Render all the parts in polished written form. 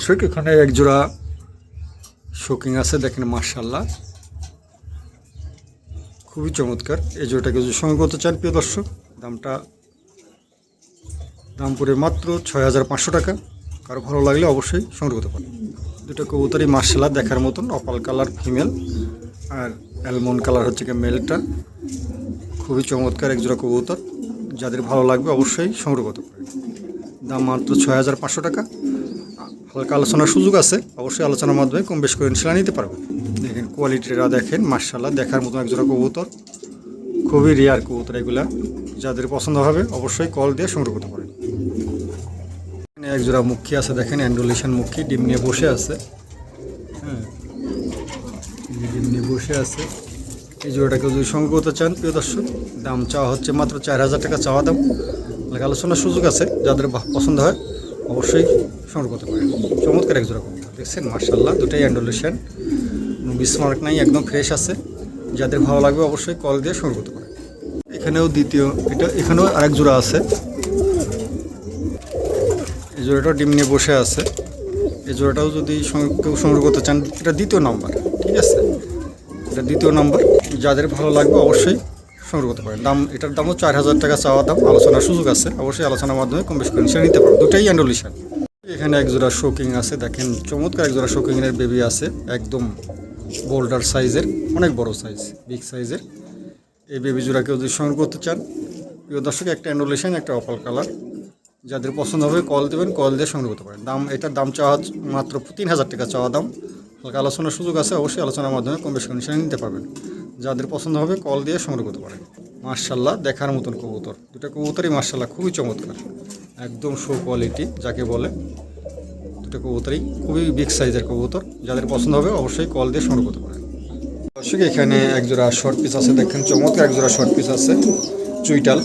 দর্শক এখানে এক জোড়া শোকিং আছে, দেখেন মাশাআল্লাহ খুবই চমৎকার। এই জোড়াটাকে যদি সংগ্রহ করতে চান প্রিয় দর্শক, দাম পড়ে মাত্র ৬,৫০০ টাকা। কারো ভালো লাগলে অবশ্যই সংগ্রহ করতে পারেন। দুটো কবুতরই মাশাআল্লাহ দেখার মতন, অপাল কালার ফিমেল আর অ্যালমন্ড কালার হচ্ছে কি মেলটা। খুবই চমৎকার এক জোড়া কবুতর, যাদের ভালো লাগবে অবশ্যই সংগ্রহ করতে পারেন। দাম মাত্র ৬,৫০০ টাকা। হালকা আলোচনার সুযোগ আছে, অবশ্যই আলোচনার মাধ্যমে কম বেশ করে ইনশাআল্লাহ নিতে পারবেন। দেখেন কোয়ালিটিটা দেখেন মাশাআল্লাহ দেখার মতন একজোড়া কবুতর, খুবই রেয়ার কবুতর এগুলা। যাদের পছন্দ হবে অবশ্যই কল দিয়ে সংগ্রহ করতে পারেন। এখানে একজোড়া মুখী আছে, দেখেন অ্যান্ডোলেশন মুখী, ডিম নিয়ে বসে আছে। হ্যাঁ, ডিম নিয়ে বসে আছে। এই জোড়াটাকে যদি সংগ্রহ করতে চান প্রিয় দর্শক, দাম চাওয়া হচ্ছে মাত্র ৪,০০০ টাকা চাওয়া দাম। আলোচনার সুযোগ আছে, যাদের পছন্দ হয় অবশ্যই সংগ্রহ করতে পারেন। চমৎকার এক জোড়া কবুতর দেখছেন মাশাআল্লাহ, দুটাই অ্যান্ডোলেশন, বিসমার্ক নাই, একদম ফ্রেশ আছে। যাদের ভালো লাগবে অবশ্যই কল দিয়ে সংগ্রহ করতে পারেন। এখানেও আরেক জোড়া আছে, এই জোড়াটাও ডিম নিয়ে বসে আছে। এই জোড়াটাও যদি কেউ সংগ্রহ করতে চান, এটা দ্বিতীয় নাম্বার, ঠিক আছে, এটা দ্বিতীয় নাম্বার। যাদের ভালো লাগবে অবশ্যই সংগ্রহ করতে পারেন। এটার দামও ৪,০০০ টাকা চাওয়া দাম, আলোচনার সুযোগ আছে, অবশ্যই আলোচনার মাধ্যমে কম বেশি করে নিতে পারবেন। দুটাই অ্যান্ডোলেশন। এখানে এক জোড়া শোকিং আছে, দেখেন চমৎকার এক জোড়া শোকিংয়ের বেবি আছে, একদম বোল্ডার সাইজের, অনেক বড় সাইজ, বিগ সাইজের। এই বেবি জোড়াকেও যদি সংগ্রহ করতে চান প্রিয় দর্শক, একটা অ্যান্ডোলেশন, একটা অপাল কালার। যাদের পছন্দ হবে কল দেবেন, কল দিয়ে সংগ্রহ করতে পারেন। এটার দাম চাওয়া মাত্র ৩,০০০ টাকা চাওয়া দাম। হালকা আলোচনার সুযোগ আছে, অবশ্যই আলোচনার মাধ্যমে কম বেশি করে নিতে পারবেন। যাদের পছন্দ হবে কল দিয়ে সংগ্রহ করতে পারেন। মাশাআল্লাহ দেখার মতন কবুতর, দুটা কবুতরই মাশাআল্লাহ খুবই চমৎকার, একদম শো কোয়ালিটি যাকে বলে। দুটো কবুতরই খুবই বিগ সাইজের কবুতর, যাদের পছন্দ হবে অবশ্যই কল দিয়ে সংগ্রহ করতে পারেন। দর্শক এখানে এক জোড়া শর্ট পিস আছে, দেখেন চমৎকার এক জোড়া শর্ট পিস আছে, চুইটাল।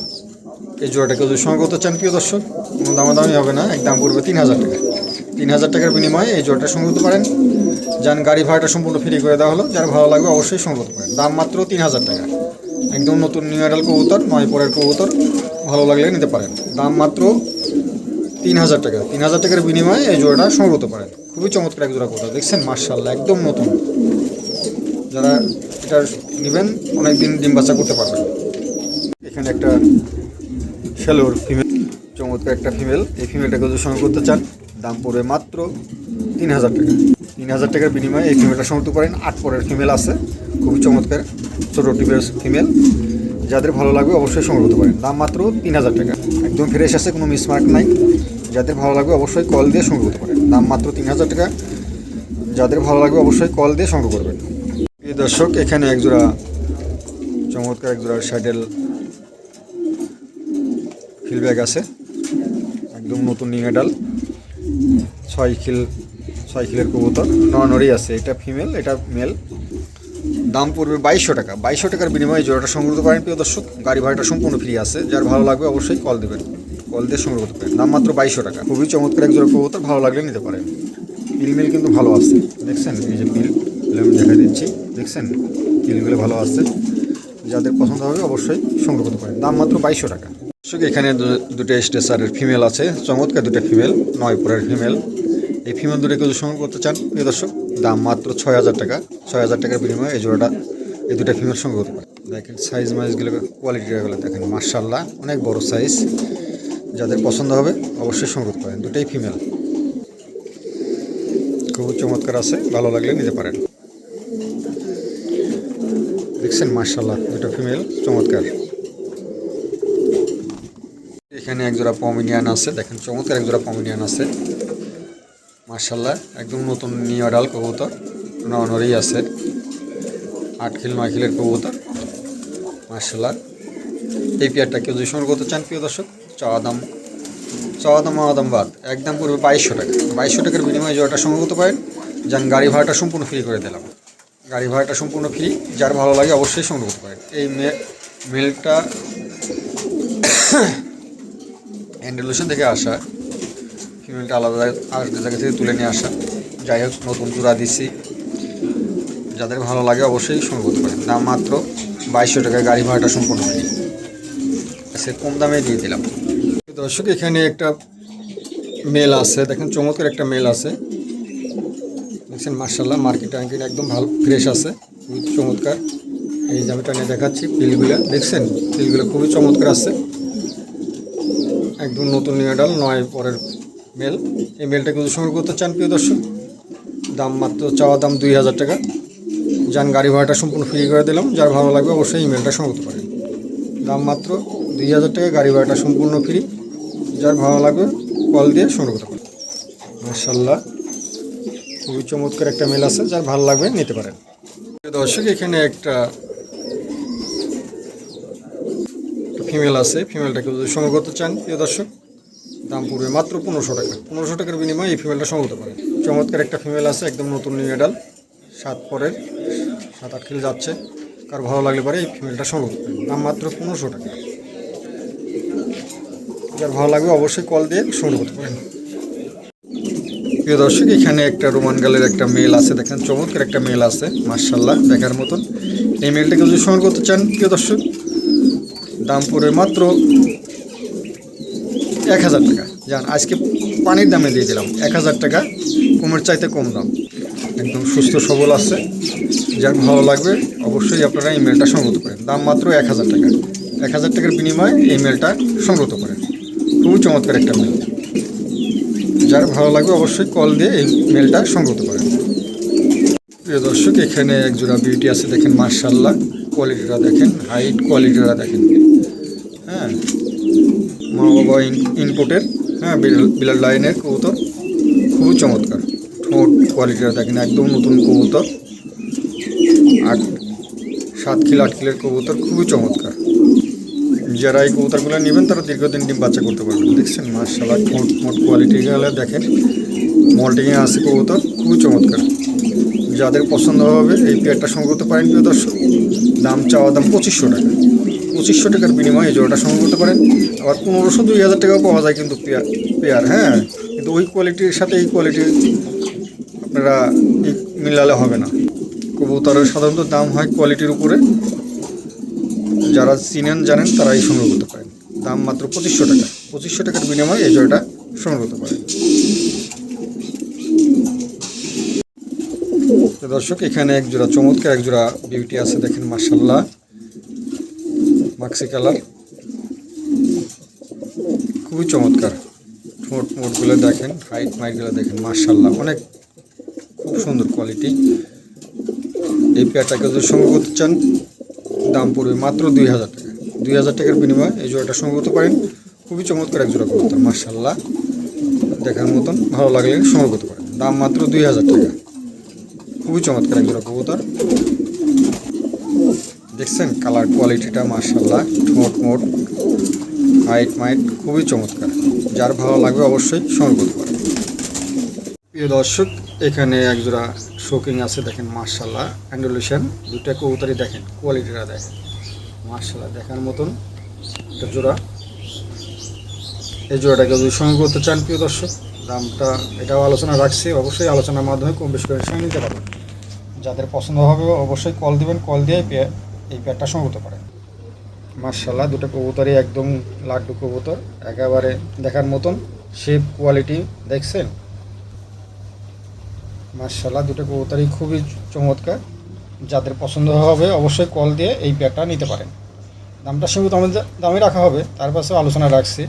এই জোড়াটাকে যদি সংগ্রহ করতে চান প্রিয় দর্শক, কোনো দামাদামি হবে না, একদম পড়বে ৩,০০০ টাকা। ৩,০০০ টাকার বিনিময়ে এই জোড়াটা সংগ্রহ করতে পারেন। যান গাড়ি ভাড়াটা সম্পূর্ণ ফ্রি করে দেওয়া হলো, যার ভালো লাগবে অবশ্যই সংগ্রহ করতে পারেন। দাম মাত্র ৩,০০০ টাকা, একদম নতুন নিউ অ্যাডাল কবুতর, ৯ পরের কবুতর, ভালো লাগলে নিতে পারেন। দাম মাত্র ৩,০০০ টাকা। ৩,০০০ টাকার বিনিময়ে এই জোড়াটা সংগ্রহ করতে পারেন। খুবই চমৎকার এক জোড়া কবুতর দেখছেন মাশাআল্লাহ, একদম নতুন। যারা এটা নেবেন অনেকদিন ডিম বাচ্চা করতে পারবেন। এখানে একটা শ্যালোর ফিমেল, চমৎকার একটা ফিমেল। এই ফিমেলটাকে যদি সংগ্রহ করতে চান দাম পড়বে মাত্র ৩,০০০ টাকা। ৩,০০০ টাকার বিনিময়ে এই ফিমেলটা সংগ্রহ করতে পারেন। ৮ পরের ফিমেল আছে, খুবই চমৎকার ছোটো টিপের ফিমেল। যাদের ভালো লাগবে অবশ্যই সংগ্রহ করতে পারেন। দাম মাত্র ৩,০০০ টাকা, একদম ফ্রেশ আছে, কোনো মিসমার্ক নাই। যাদের ভালো লাগবে অবশ্যই কল দিয়ে সংগ্রহ করতে পারেন। দাম মাত্র ৩,০০০ টাকা। যাদের ভালো লাগবে অবশ্যই কল দিয়ে সংগ্রহ করবেন। এই দর্শক এখানে একজোড়া চমৎকার একজোড়া শ্যাডেল ফিলব্যাগ আছে, একদম নতুন নিউ অ্যাডাল, ৬ খিলের কবুতর, নরনরি আছে। এটা ফিমেল, এটা মেল। দাম পড়বে ২২০০ টাকা। ২২০০ টাকার বিনিময়ে জোড়াটা সংগ্রহ করতে পারেন প্রিয় দর্শক। গাড়ি ভাড়াটা সম্পূর্ণ ফ্রি আছে। যার ভালো লাগবে অবশ্যই কল দেবেন, কল দিয়ে সংগ্রহ করতে পারেন। দাম মাত্র ২২০০ টাকা। খুবই চমৎকার এক জোড়া কবুতর, ভালো লাগলে নিতে পারেন। পিলমিল কিন্তু ভালো আছে, দেখছেন এই যে পিল আমি দেখা দিচ্ছি, দেখছেন পিলগুলো ভালো আছে। যাদের পছন্দ হবে অবশ্যই সংগ্রহ করতে পারেন। দাম মাত্র ২২০০ টাকা। দর্শক এখানে দুটো স্টেসারের ফিমেল আছে, চমৎকার দুটো ফিমেল, ৯ পরের ফিমেল। এই ফিমেল দুটোকে যদি সংগ্রহ করতে চান প্রিয় দর্শক, দাম মাত্র ৬,০০০ টাকা। ৬,০০০ টাকার বিনিময়ে এই জোড়াটা, এই দুটো ফিমেল সংগ্রহ করতে পারেন। দেখেন সাইজ মাইজগুলো, কোয়ালিটিগুলো দেখেন মাশাআল্লাহ, অনেক বড় সাইজ। যাদের পছন্দ হবে অবশ্যই সংগ্রহ করতে পারেন। দুটোই ফিমেল, খুব চমৎকার আছে, ভালো লাগলে নিতে পারেন। দেখছেন মাশাআল্লাহ দুটো ফিমেল চমৎকার। এখানে একজোড়া পমিনিয়ান আছে, দেখেন চমৎকার একজোড়া পমিনিয়ান আছে মাশাআল্লাহ, একদম নতুন নিউ অ্যাডাল কবুতর, নরনরি আছে। ৮ খিল ৯ খিলের কবুতর মাশাআল্লাহ। এই পেয়ারটাকে যদি সংগ্রহ করতে চান প্রিয় দর্শক, চাওয়া দাম বাদ, একদম পড়বে ২২০০ টাকা। ২২০০ টাকার বিনিময়ে জোড়াটা সংগ্রহ করতে পারেন। যান গাড়ি ভাড়াটা সম্পূর্ণ ফ্রি করে দিলাম, গাড়ি ভাড়াটা সম্পূর্ণ ফ্রি। যার ভালো লাগে অবশ্যই সংগ্রহ করতে পারেন। এই মেলটা অ্যান্ডোলেশন থেকে আসা, ফিমেলটা আলাদা জায়গা থেকে তুলে নিয়ে আসা। যাই হোক নতুন জোড়া দিচ্ছি, যাদের ভালো লাগে অবশ্যই সংগ্রহ করতে পারেন। দাম মাত্র ২২০০ টাকা, গাড়ি ভাড়াটা সম্পূর্ণ ফ্রি, সে কম দামে দিয়ে দিলাম। দর্শক এখানে একটা মেল আছে, দেখেন চমৎকার একটা মেল আছে, দেখছেন মার্শাল্লাহ, মার্কেট ট্যাঙ্কিন একদম ভালো ফ্রেশ আছে, খুবই চমৎকার। এই যে আমি টানিয়ে দেখাচ্ছি পিলগুলা, দেখছেন পিলগুলো খুবই চমৎকার আছে, একদম নতুন নিউ অ্যাডাল 9 পরের মেল। এই মেলটা কিন্তু সংগ্রহ করতে চান প্রিয় দর্শক, দাম মাত্র চাওয়া দাম 2000 টাকা। যান গাড়ি ভাড়াটা সম্পূর্ণ ফ্রি করে দিলাম, যার ভালো লাগবে অবশ্যই এই মেলটা সংগ্রহ করতে পারেন। দাম মাত্র 2000 টাকা, গাড়ি ভাড়াটা সম্পূর্ণ ফ্রি, যার ভালো লাগবে কল দিয়ে সংগ্রহ করতে পারেন। মাশাআল্লাহ, খুবই চমৎকার একটা মেল আছে, যার ভালো লাগবে নিতে পারেন। দর্শক এখানে একটা ফিমেল আছে, ফিমেলটাকে যদি সংগ্রহ করতে চান প্রিয় দর্শক, দাম পড়বে মাত্র 1500 টাকা। 1500 টাকার বিনিময়ে এই ফিমেলটা সংগ্রহ করতে পারেন। চমৎকার একটা ফিমেল আছে, একদম নতুন নিউ অ্যাডাল, 7 পরের, 7-8 কিলো যাচ্ছে। কার ভালো লাগলে পরে এই ফিমেলটা সংগ্রহ করতে পারেন, দাম মাত্র 1500 টাকা। যার ভালো লাগবে অবশ্যই কল দিয়ে সংগ্রহ করতে পারেন। প্রিয় দর্শক এখানে একটা রোমান গালের একটা মেল আছে, দেখেন চমৎকার একটা মেল আছে মাশাআল্লাহ দেখার মতন। এই মেলটাকে যদি সংগ্রহ করতে চান প্রিয় দর্শক, দাম পড়বে মাত্র 1000 টাকা। যান আজকে পানির দামে দিয়ে দিলাম 1000 টাকা, কমের চাইতে কম দাম, একদম সুস্থ সবল আছে। যার ভালো লাগবে অবশ্যই আপনারা এই মেলটা সংগ্রহ করতে পারেন, দাম মাত্র 1000 টাকা। 1000 টাকার বিনিময়ে এই মেলটা সংগ্রহ করতে পারেন, খুবই চমৎকার একটা মেল। যার ভালো লাগবে অবশ্যই কল দিয়ে এই মেলটা সংগ্রহ করতে পারেন। প্রিয় দর্শক এখানে এক জোড়া বিউটি আছে, দেখেন মাশাআল্লাহ, কোয়ালিটিটা দেখেন, হাইট কোয়ালিটিটা দেখেন। হ্যাঁ, মা বাবা ইনপুটের, হ্যাঁ বিলার লাইনের কবুতর, খুবই চমৎকার। ঠোঁট কোয়ালিটিটা দেখেন, একদম নতুন কবুতর, 7 কিলো 8 কিলোর কবুতর, খুবই চমৎকার। যারা এই কবুতরগুলো নেবেন তারা দীর্ঘদিন ডিম বাচ্চা করতে পারবেন। দেখছেন মাশাআল্লাহ, ঠোঁট মোট কোয়ালিটি গেলে দেখেন, মল্টিংয়ে আছে কবুতর, খুবই চমৎকার। যাদের পছন্দ হবে এই পেয়ারটা সংগ্রহ করতে পারেন প্রিয় দর্শক। দাম চাওয়া দাম 2500 টাকা। 2500 টাকার বিনিময়ে এই জোড়াটা সংগ্রহ করতে পারেন। আবার 1500-2000 টাকাও পাওয়া যায় কিন্তু পেয়ার, হ্যাঁ, কিন্তু ওই কোয়ালিটির সাথে এই কোয়ালিটির আপনারা মিলালে হবে না। কবুতরের সাধারণত দাম হয় কোয়ালিটির উপরে, যারা চিনেন জানেন তারাই সংগ্রহ করতে পারেন। দাম মাত্র 2500 টাকা। 2500 টাকার বিনিময়ে এই জোড়াটা সংগ্রহ করতে পারেন। দর্শক এখানে এক জোড়া চমৎকার এক জোড়া বিউটি আছে, দেখেন মাশাআল্লাহ, মাক্সি কালার, খুবই চমৎকার। ঠোঁট মোটগুলো দেখেন, হাইট মাইটগুলো দেখেন মাশাআল্লাহ, অনেক খুব সুন্দর কোয়ালিটি। এই পেয়ারটাকে যদি সংগ্রহ করতে চান দাম পড়বে মাত্র 2000 টাকা। 2000 টাকার বিনিময়ে এই জোড়াটা সংগ্রহ করতে পারেন। খুবই চমৎকার এক জোড়া কবুতর মাশাআল্লাহ, দেখার মতন, ভালো লাগলে সংগ্রহ করতে পারেন। দাম মাত্র 2000 টাকা। খুবই চমৎকার এক জোড়া কবুতর, দেখছেন কালার কোয়ালিটিটা মাশাআল্লাহ, ঠোঁট মোট হাইট মাইট খুবই চমৎকার। যার ভালো লাগবে অবশ্যই সংগ্রহ করতে পারেন। প্রিয় দর্শক এখানে এক জোড়া শোকিং আছে, দেখেন মাশাআল্লাহ, অ্যান্ডোলেশন, দুটা কবুতরই দেখেন কোয়ালিটিটা দেখেন মাশাআল্লাহ দেখার মতন একটা জোড়া। এই জোড়াটাকে যদি সংগ্রহ করতে চান প্রিয় দর্শক, দামটা এটাও আলোচনা রাখছি, অবশ্যই আলোচনার মাধ্যমে কম বেশি করে সঙ্গে নিতে পারবেন। যাদের পছন্দ হবে অবশ্যই কল দিবেন, কল দিয়ে এই পেয়ারটা সংগ্রহ করতে পারেন। মাশাআল্লাহ, দুটো কবুতরই একদম লাড্ডু কবুতর, একেবারে দেখার মতন শেপ কোয়ালিটি দেখছেন মাশাআল্লাহ, দুটো কবুতরই খুবই চমৎকার। যাদের পছন্দ হবে অবশ্যই কল দিয়ে এই পেয়ারটা নিতে পারেন। দামটা সীমিত দামে রাখা হবে, তার পাশেও আলোচনা রাখছি।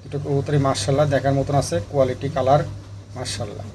দুটো কবুতরই মাশাআল্লাহ দেখার মতন আছে, কোয়ালিটি কালার মাশাআল্লাহ।